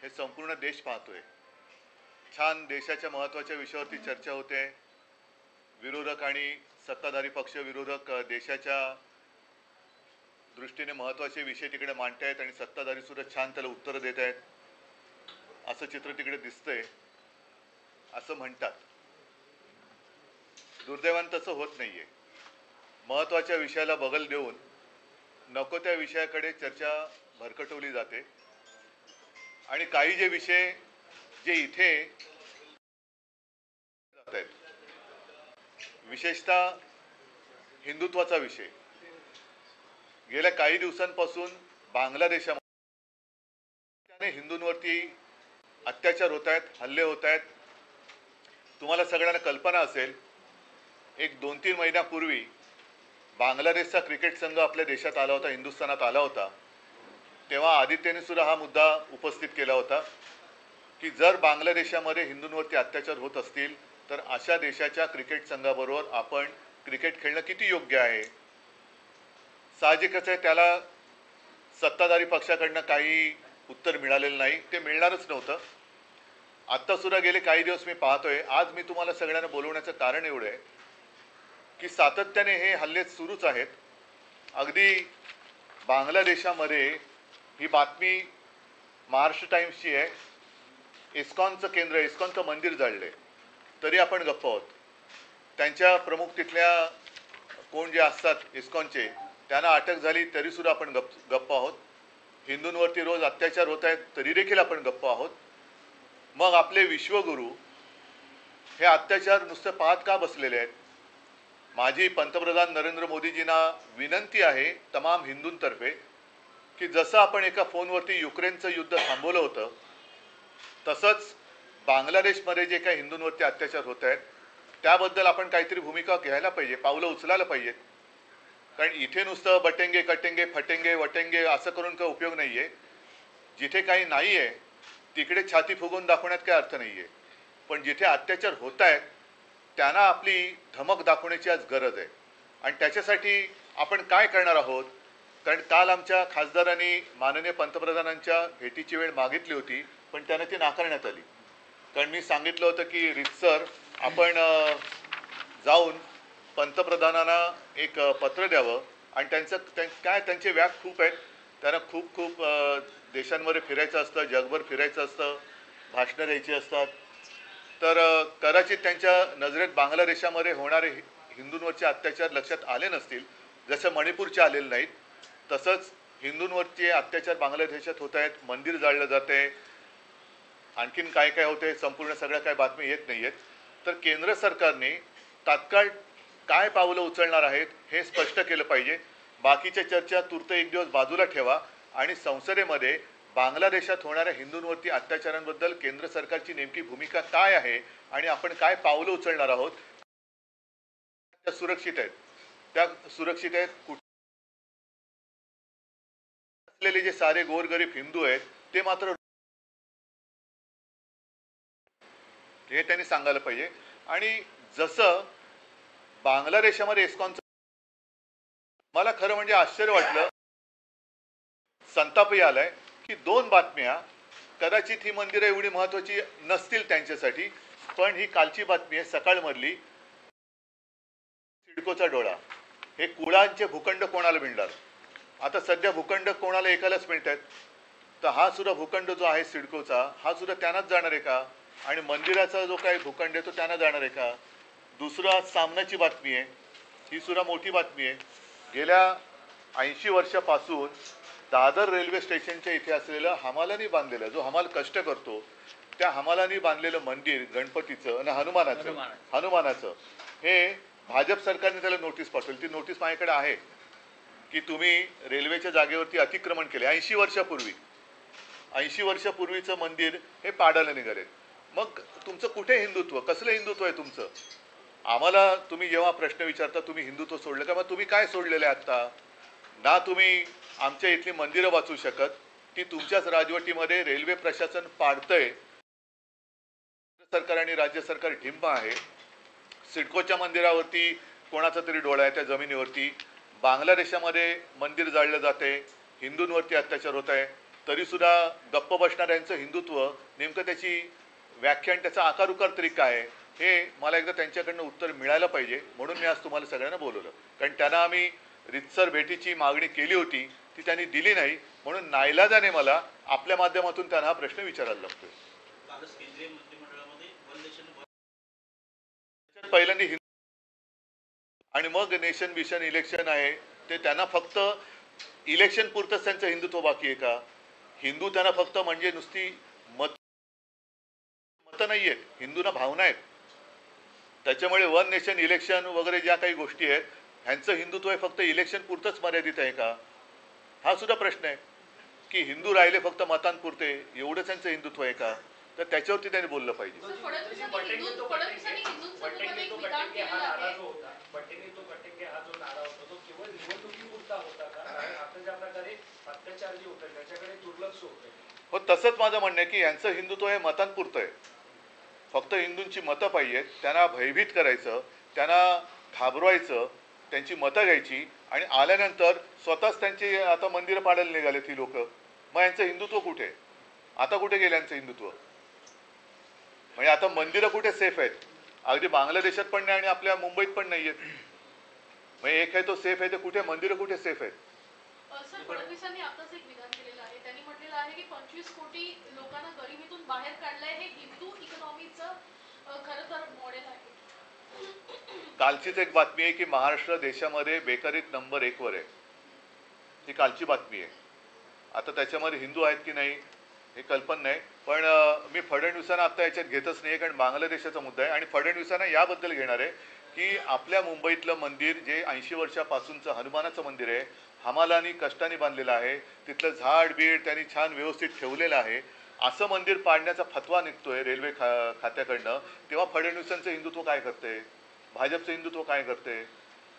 हे संपूर्ण देश पाहतोय। छान देशाच्या महत्त्वाच्या विषयावरती चर्चा होते। विरोधक आणि सत्ताधारी पक्ष विरोधक देशाच्या दृष्टीने महत्त्वाचे विषय तिकडे मांडतायत आणि सत्ताधारी सुद्धा छान त्याला उत्तर देत आहेत, असं चित्र तिकडे दिसतंय असं म्हणतात। दुर्दैवाने तसं होत नाहीये। महत्त्वाच्या विषयाला बगल देऊन नको त्या विषयाकडे चर्चा भरकटवली जाते आणि काही जे विषय जे इथे जात आहेत, विशेषतः हिंदुत्वाचा विषय, गेल्या काही दिवसांपासून बांगलादेशामध्ये हिंदूंवरती अत्याचार होत आहेत, हल्ले होत आहेत। तुम्हाला सगळ्यांना कल्पना असेल, एक 2-3 महिन्यापूर्वी बांगलादेशचा क्रिकेट संघ आपल्या देशात आला होता, हिंदुस्थानात आला होता। तेव्हा आदित्यने सुद्धा हा मुद्दा उपस्थित केला होता की जर बांगलादेशामध्ये हिंदूंवरती अत्याचार होत असतील तर अशा देशाच्या क्रिकेट संघाबरोबर आपण क्रिकेट खेळणं किती योग्य आहे। साहजिकच आहे, त्याला सत्ताधारी पक्षाकडनं काही उत्तर मिळालेलं नाही, ते मिळणारच नव्हतं। आत्ता सुद्धा गेले काही दिवस मी पाहतोय, आज मी तुम्हाला सगळ्यांना बोलवण्याचं कारण एवढं आहे की सातत्याने हे हल्ले सुरूच आहेत। अगदी बांगलादेशामध्ये ही बातमी महाराष्ट्र टाइम्सची आहे, इस्कॉनचं केंद्र, इस्कॉनचं मंदिर जाळले तरी आपण गप्प आहोत। त्यांच्या प्रमुख तिथल्या कोण जे असतात इस्कॉनचे, त्यांना अटक झाली तरी सुद्धा आपण गप्प आहोत। हिंदूंवरती रोज अत्याचार होत आहेत तरी देखील आपण गप्प आहोत। मग आपले विश्वगुरू हे अत्याचार नुसतं पाहत का बसलेले आहेत? माझी पंतप्रधान नरेंद्र मोदीजींना विनंती आहे तमाम हिंदूंतर्फे की जसं आपण एका फोनवरती युक्रेनचं युद्ध थांबवलं होतं, तसंच बांगलादेशमध्ये जे काही हिंदूंवरती अत्याचार होत आहेत त्याबद्दल आपण काहीतरी भूमिका घ्यायला पाहिजे, पावलं उचलायला पाहिजेत। कारण इथे नुसतं बटेंगे कटेंगे फटेंगे वटेंगे असं करून काही उपयोग नाही आहे। जिथे काही नाही आहे तिकडे छाती फुगवून दाखवण्यात काही अर्थ नाही आहे, पण जिथे अत्याचार होत आहेत त्यांना आपली धमक दाखवण्याची आज गरज आहे। आणि त्याच्यासाठी आपण काय करणार आहोत? कारण काल आमच्या खासदारांनी माननीय पंतप्रधानांच्या भेटीची वेळ मागितली होती, पण त्यांना ती नाकारण्यात आली। कारण मी सांगितलं होतं की रितसर आपण जाऊन पंतप्रधानांना एक पत्र द्यावं आणि त्यांचे व्याप खूप आहेत, त्यांना खूप देशांमध्ये फिरायचं असतं, जगभर फिरायचं असतं, भाषणं द्यायची असतात। तर कदाचित त्यांच्या नजरेत बांगलादेशामध्ये होणारे हिंदूंवरचे अत्याचार लक्षात आले नसतील, जसं मणिपूरचे आलेले नाहीत, तसंच हिंदूंवरचे अत्याचार बांगलादेशात होत आहेत, मंदिर जाळलं जाते, आणखीन काय काय होते, संपूर्ण सगळ्या काय बातमी येत नाही आहेत। तर केंद्र सरकारने तात्काळ काय पावलं उचलणार आहेत हे स्पष्ट केलं पाहिजे। बाकीच्या चर्चा तूर्त एक दिवस बाजूला ठेवा आणि संसदेमध्ये बांगलादेशात होणाऱ्या हिंदूंवरती अत्याचारांबद्दल केंद्र सरकारची नेमकी भूमिका काय आहे आणि आपण काय पावलं उचलणार आहोत, त्या सुरक्षित आहेत, त्या सुरक्षित आहेत असलेले जे सारे गोरगरीब हिंदू आहेत ते मात्र हे त्यांनी सांगायला पाहिजे। आणि जसं बांगलादेशामध्ये इस्कॉनचं, मला खरं म्हणजे आश्चर्य वाटलं, संतापही आलाय की 2 बातम्या, कदाचित ही मंदिरं एवढी महत्त्वाची नसतील त्यांच्यासाठी, पण ही कालची बातमी आहे सकाळमधली, सिडकोचा डोळा, हे कुळांचे भूखंड कोणाला मिळणार? आता सध्या भूखंड कोणाला एकालाच मिळत आहेत, तर हा सुद्धा भूखंड जो आहे सिडकोचा, हा सुद्धा त्यांनाच जाणार आहे का? आणि मंदिराचा जो काही भूखंड आहे तो त्यांना जाणार आहे का? दुसरा सामनाची बातमी आहे, ही सुद्धा मोठी बातमी आहे। गेल्या 80 वर्षापासून दादर रेल्वे स्टेशनच्या इथे असलेलं हमालांनी बांधलेलं, जो हमाल कष्ट करतो त्या हमालांनी बांधलेलं मंदिर गणपतीचं आणि हनुमानाचं हे भाजप सरकारने त्याला नोटीस पाठवली। ती नोटीस माझ्याकडे आहे की तुम्ही रेल्वेच्या जागेवरती अतिक्रमण केले 80 वर्षापूर्वी, 80 वर्षापूर्वीचं मंदिर हे पाडायला निघाले। मग तुमचं कुठे हिंदुत्व, कसलं हिंदुत्व आहे तुमचं? आम्हाला तुम्ही जेव्हा प्रश्न विचारता तुम्ही हिंदुत्व सोडलं का, मग तुम्ही काय सोडलेलं आहे आत्ता? ना तुम्ही आमच्या इथली मंदिरं वाचू शकत, ती तुमच्याच राजवटीमध्ये रेल्वे प्रशासन पाडतंय, सरकार आणि राज्य सरकार ढिंब आहे। सिडकोच्या मंदिरावरती कोणाचा तरी डोळा आहे, त्या जमिनीवरती। बांगलादेशामध्ये मंदिर जाळलं जाते, हिंदूंवरती अत्याचार होत आहे, तरीसुद्धा गप्प बसणाऱ्यांचं हिंदुत्व नेमकं त्याची व्याख्यान त्याचा आकार उकार तरी काय आहे हे मला एकदा त्यांच्याकडनं उत्तर मिळायला पाहिजे, म्हणून मी आज तुम्हाला सगळ्यांना बोलवलं. कारण त्यांना आम्ही रितसर भेटीची मागणी केली होती, ती त्यांनी दिली नाही, म्हणून नाईलाजाने मला आपल्या माध्यमातून त्यांना हा प्रश्न विचारायला लागतोय. पहिल्यांदा हिंदू आणि मग नेशन मिशन इलेक्शन आहे, ते त्यांना फक्त इलेक्शन पुरतंच त्यांचं हिंदुत्व बाकी आहे का? हिंदू त्यांना फक्त म्हणजे नुसती मत नाही आहेत, हिंदूंना भावना आहेत. त्याच्यामुळे वन नेशन इलेक्शन वगैरे ज्या काही गोष्टी आहेत ह्यांचं हिंदुत्व हे फक्त इलेक्शन पुरतंच मर्यादित आहे का? हा सुद्धा प्रश्न आहे की हिंदू राहिले फक्त मतांपुरते, एवढंच त्यांचं हिंदुत्व आहे का? तर त्याच्यावरती त्यांनी बोललं पाहिजे. हो, तसंच माझं म्हणणं आहे की यांचं हिंदुत्व हे मतांपुरतं आहे. फक्त हिंदूंची मतं पाहिजेत, त्यांना भयभीत करायचं, त्यांना घाबरवायचं, त्यांची मतं घ्यायची आणि आल्यानंतर स्वतःच त्यांची आता मंदिरं पाडायला निघाले ती लोक. मग यांचं हिंदुत्व कुठे? आता कुठे गेलं यांचं हिंदुत्व? म्हणजे आता मंदिरं कुठे सेफ आहेत? अगदी बांगलादेशात पण नाही आणि आपल्या मुंबईत पण नाही आहेत. म्हणजे एक आहे तो सेफ आहे, तर कुठे मंदिरं कुठे सेफ आहेत? सर, फडणवीसांनी आताच एक विधान केलेलं आहे. त्यांनी म्हटलेलं आहे की 25 कोटी लोकांना गरिबीतून बाहेर काढलंय, हे हिंदू इकॉनॉमीचं खरं तर मॉडेल आहे. कालचीच एक बातमी आहे की महाराष्ट्र देशामध्ये बेकारीत नंबर 1 वर आहे. ही कालची बातमी आहे. आता त्याच्यामध्ये हिंदू आहेत की नाही हे कल्पना नाही, पण मी फडणवीसांना आता याच्यात घेतच नाही, कारण बांगलादेशाचा मुद्दा आहे. आणि फडणवीसांना याबद्दल घेणार आहे की आपल्या मुंबईतलं मंदिर जे 80 वर्षापासूनचं हनुमानाचं मंदिर आहे, हमालांनी कष्टाने बांधलेलं आहे, तिथलं झाड बीड त्यांनी छान व्यवस्थित ठेवलेलं आहे, असं मंदिर पाडण्याचा फतवा निघतोय रेल्वे खात्याकडनं. तेव्हा फडणवीसांचं हिंदुत्व काय करते, भाजपचं हिंदुत्व काय करते?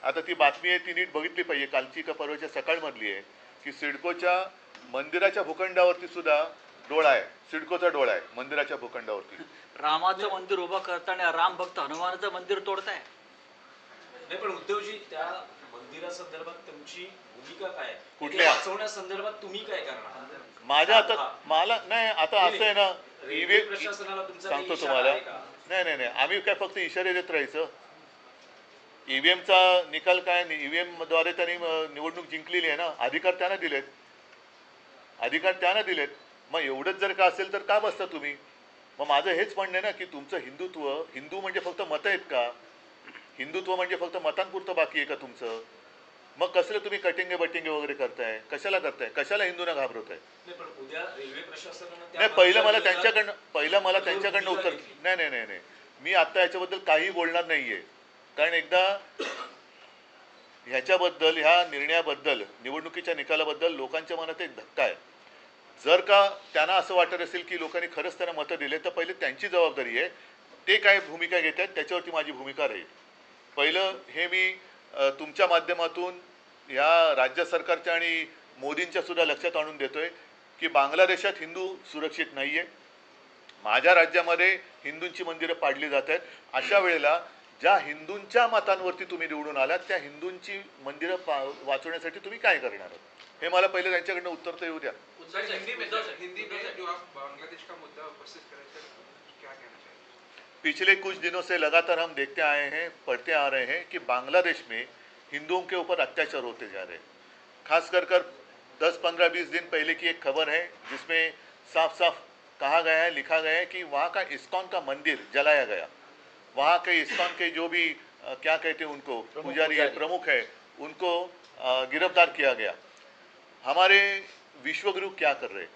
आता ती बातमी आहे ती नीट बघितली पाहिजे, कालची का परवाच्या सकाळमधली आहे की सिडकोच्या मंदिराच्या भूखंडावरती सुद्धा डोळा आहे, सिडकोचा डोळा आहे मंदिराच्या भूखंडावरती. रामाचं मंदिर उभं करताना राम भक्त हनुमानाचं मंदिर तोडताय. नाही, पण उद्धवजी त्या मंदिरासंदर्भात तुमची भूमिका काय? कुठल्या वाचवण्यासंदर्भात तुम्ही काय करणार? माझ्या आता मला नाही, आता असं आहे ना, प्रशासनाला सांगतो तुम्हाला. नाही नाही नाही, आम्ही काय फक्त इशारे देत राहायचं? ईव्हीएमचा निकाल काय, ईव्हीएम द्वारे त्यांनी निवडणूक जिंकलेली आहे ना, अधिकार त्यांना दिलेत, अधिकार त्यांना दिलेत. मग एवढंच जर का असेल तर का बसता तुम्ही? मग माझं हेच म्हणणं आहे ना की तुमचं हिंदुत्व, हिंदू म्हणजे फक्त मतं आहेत का? हिंदुत्व म्हणजे फक्त मतांपुरतं बाकी आहे का तुमचं? मग कसलं तुम्ही कटिंगे बटिंगे वगैरे करताय? कशाला करताय? कशाला हिंदूंना घाबरवताय? नाही, पहिलं मला त्यांच्याकडनं उत्तर. नाही नाही नाही नाही, मी आता याच्याबद्दल काही बोलणार नाहीये, कारण एकदा ह्याच्याबद्दल, ह्या निर्णयाबद्दल, निवडणुकीच्या निकालाबद्दल लोकांच्या मनात एक धक्का आहे. जर का त्यांना असं वाटत असेल की लोकांनी खरंच त्यांना मतं दिले, तर पहिले त्यांची जबाबदारी आहे, ते काय भूमिका घेत आहेत त्याच्यावरती माझी भूमिका राहील. पहिलं हे मी तुमच्या माध्यमातून या राज्य सरकारच्या आणि मोदींच्या सुद्धा लक्षात आणून देतोय की बांगलादेशात हिंदू सुरक्षित नाही आहे. माझ्या राज्यामध्ये हिंदूंची मंदिरं पाडली जात आहेत. अशा वेळेला ज्या हिंदूंच्या मतांवरती तुम्ही निवडून आलात त्या हिंदूंची मंदिरं वाचवण्यासाठी तुम्ही काय करणार आहात, हे मला पहिले त्यांच्याकडनं उत्तर तर येऊ द्या. पिछले कुछ दिनों से लगातार हम देखते आए हैं, पढ़ते आ रहे हैं कि बांग्लादेश में हिंदुओं के ऊपर अत्याचार होते जा रहे हैं. खास कर 10, 15, 20 दिन पहले की एक खबर है जिसमें साफ साफ कहा गया है, लिखा गया है कि वहाँ का इस्कॉन का मंदिर जलाया गया. वहाँ के इस्कॉन के जो भी क्या कहते हैं उनको, पुजारी है, प्रमुख है, उनको गिरफ्तार किया गया. हमारे विश्वगुरु क्या कर रहे हैं?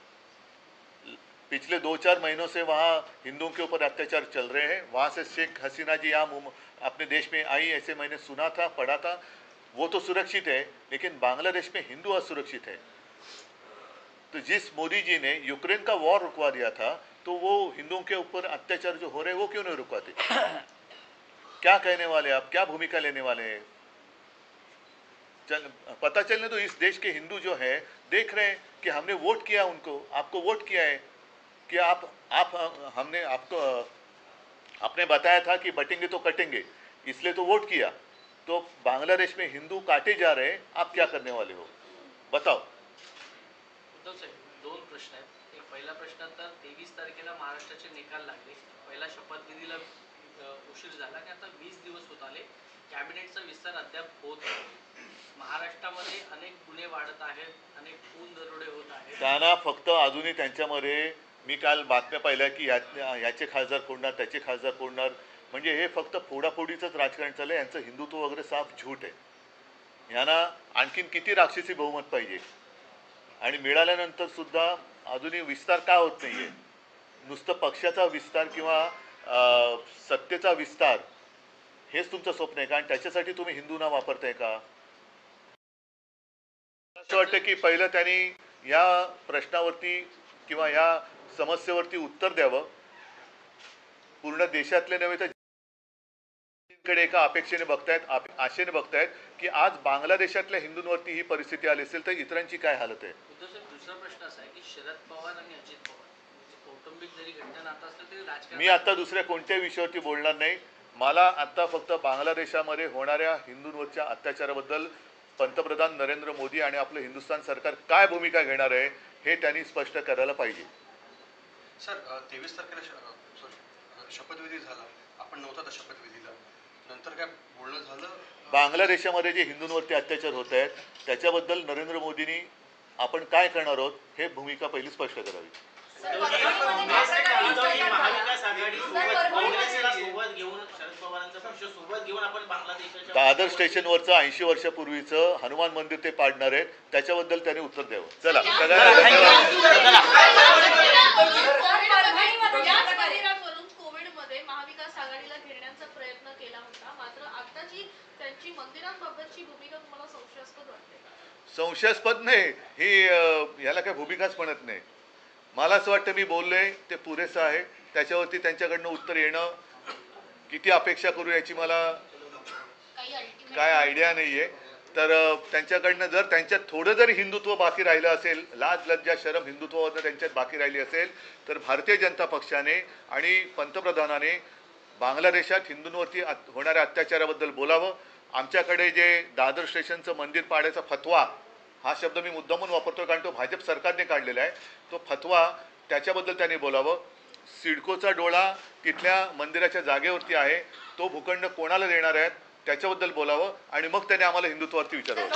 पिछले 2-4 महीनों से वहाँ हिंदुओं के ऊपर अत्याचार चल रहे हैं. वहाँ से शेख हसीना जी यहाँ अपने देश में आई, ऐसे मैंने सुना था, पढ़ा था. वो तो सुरक्षित है, लेकिन बांग्लादेश में हिंदू असुरक्षित है. तो जिस मोदी जी ने यूक्रेन का वॉर रुकवा दिया था, तो वो हिंदुओं के ऊपर अत्याचार जो हो रहे हैं वो क्यों नहीं रुकवाते? क्या कहने वाले आप, क्या भूमिका लेने वाले हैं? पता चलने तो इस देश के हिंदू जो है देख रहे हैं कि हमने वोट किया उनको, आपको वोट किया है कि आप हमने आपको आपने बताया था कि बटेंगे तो कटेंगे, इसलिए तो वोट किया. तो बांग्लादेश में हिंदू काटे जा रहे हैं, आप क्या करने वाले हो? बताओ. उद्धव साहेब, 2 प्रश्न आहेत. एक पहिला प्रश्न तर 23 तारखेला महाराष्ट्राचे निकाल लागले. पहिला शपथविधीला उशीर झाला आणि आता 20 दिवस होत आले. कॅबिनेटचा विस्तार अद्याप होत नाही. महाराष्ट्रामध्ये अनेक गुन्हे वाढत आहेत, अनेक खून दरोडे होत आहेत. त्यांना फक्त अजूनही त्यांच्यामध्ये मी काल बातम्या पाहिल्या की याचे खासदार फोडणार, त्याचे खासदार फोडणार, म्हणजे हे फक्त फोडाफोडीचंच राजकारण चाललं आहे. यांचं हिंदुत्व वगैरे साफ झूट आहे. यांना आणखीन किती राक्षसी बहुमत पाहिजे आणि मिळाल्यानंतर सुद्धा अजूनही विस्तार का होत नाही आहे. नुसतं पक्षाचा विस्तार किंवा सत्तेचा विस्तार हेच तुमचं स्वप्न आहे का? आणि त्याच्यासाठी तुम्ही हिंदूंना वापरताय का? असं वाटतं की पहिलं त्यांनी या प्रश्नावरती किंवा या समस्येवरती उत्तर द्यावं. पूर्ण देशातले नव्हे तर कडे एका अपेक्षेने बघतायत, आशेने बघतायत की आज बांगलादेशातल्या हिंदूंवरती ही परिस्थिती आली असेल तर इतरांची काय हालत आहे. उद्धव साहेब, दुसरा प्रश्न असा आहे की शरद पवार आणि अजित पवार म्हणजे कौटुंबिक जरी घटना नातं असलं तरी राजकारण. मी आता दुसऱ्या कोणत्याही विषयावरती बोलणार नाही. मला आता फक्त बांगलादेशामध्ये होणाऱ्या हिंदूंवरच्या अत्याचाराबद्दल पंतप्रधान नरेंद्र मोदी आणि आपलं हिंदुस्थान सरकार काय भूमिका घेणार आहे हे त्यांनी स्पष्ट करायला पाहिजे. सर 23 तारखेला शपथविधी झाला, आपण नव्हता त्या शपथविधीला, नंतर काय बोलणं झालं? बांगलादेशामध्ये जे हिंदूंवरती अत्याचार होत आहेत त्याच्याबद्दल नरेंद्र मोदींनी आपण काय करणार आहोत हे भूमिका पहिली स्पष्ट करावी. दादर स्टेशनवरचं 80 वर्षापूर्वीचं हनुमान मंदिर ते पाडणार आहेत, त्याच्याबद्दल त्यांनी उत्तर द्यावं. चला याच मंदिरावरून कोविडमध्ये महाविकास आघाडीला घेण्याचा प्रयत्न केला होता. मात्र आताची त्यांची मंदिरांबाबतची भूमिका तुम्हाला संशयास्पद वाटते का? संशयास्पद नाही ही, याला काय भूमिकाच म्हणत नाही. मला असं वाटतं मी बोललोय ते पुरेसं आहे. त्याच्यावरती त्यांच्याकडनं उत्तर येणं किती अपेक्षा करू याची मला काय आयडिया नाही आहे. तर त्यांच्याकडनं जर त्यांच्यात थोडं जरी हिंदुत्व बाकी राहिलं असेल, लाज लज्जा शरम हिंदुत्वावर त्यांच्यात बाकी राहिली असेल तर भारतीय जनता पक्षाने आणि पंतप्रधानाने बांगलादेशात हिंदूंवरती होणाऱ्या अत्याचाराबद्दल बोलावं. आमच्याकडे जे दादर स्टेशनचं मंदिर पाडायचा फतवा, हा शब्द मी मुद्दामून वापरतोय कारण तो भाजप सरकारने काढलेला आहे, तो फतवा त्याच्याबद्दल त्यांनी बोलावं. सिडकोचा डोळा तिथल्या मंदिराच्या जागेवरती आहे, तो भूखंड कोणाला देणार आहेत त्याच्याबद्दल बोलावं आणि मग त्याने आम्हाला हिंदुत्वावरती विचारावं.